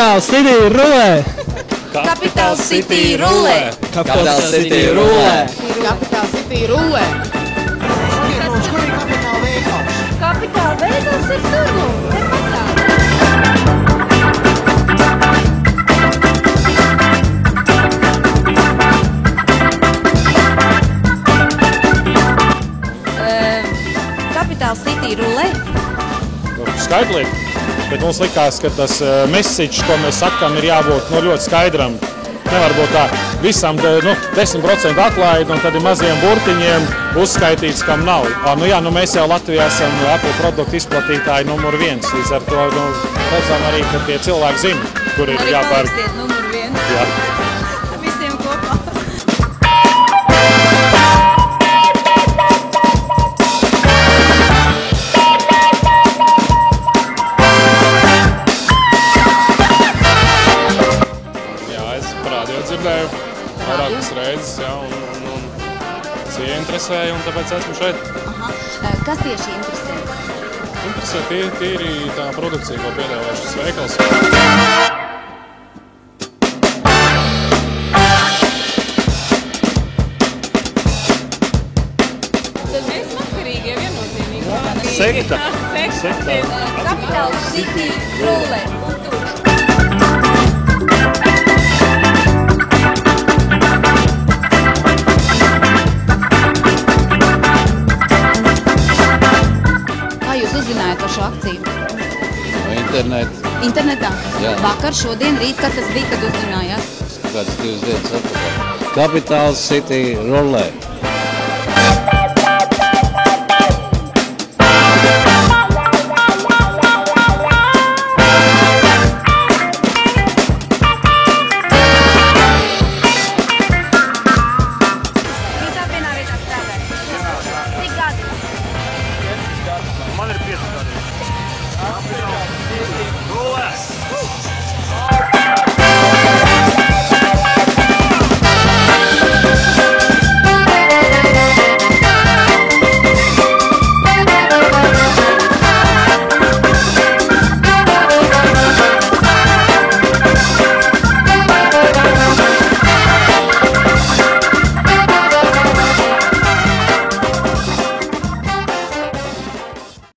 Capital City rulē! Capital City rulē! Capital City rulē! Capital City rulē! Kur ir Kapitāla veikals? Kapitāla veikals ir tur, tepatā. Capital City rulē? Skaidrlieta, bet mums likās, ka tas message, ko mēs sakām, ir jābūt ļoti skaidram. Nevar būt tā visam 10% atlaidi un tad ir maziem burtiņiem uzskaitīts, kam nav. Mēs jau Latvijā esam Apple produktu izplatītāji numur 1. Līdz ar to redzam arī, ka tie cilvēki zina, kur ir jāpērk. Arī numur 1. Jā. Visiem kopā. Dzirdēju vairākas reizes, un tas ieinteresēja, un tāpēc esmu šeit. Kas tieši interesē? Interesē tīri tā produkcija, ko piedāvā šis veikals. Tad mēs makarīgie viennozīmīgi. Sekta. Capital City rulē. Jūs uzzinājāt par šo akciju? No Internetā? Jā. Vakar, šodien, rīt, kad tas bija, kad uzzinājāt? Kāds 2 dienas atpakaļ. Capital City rulē.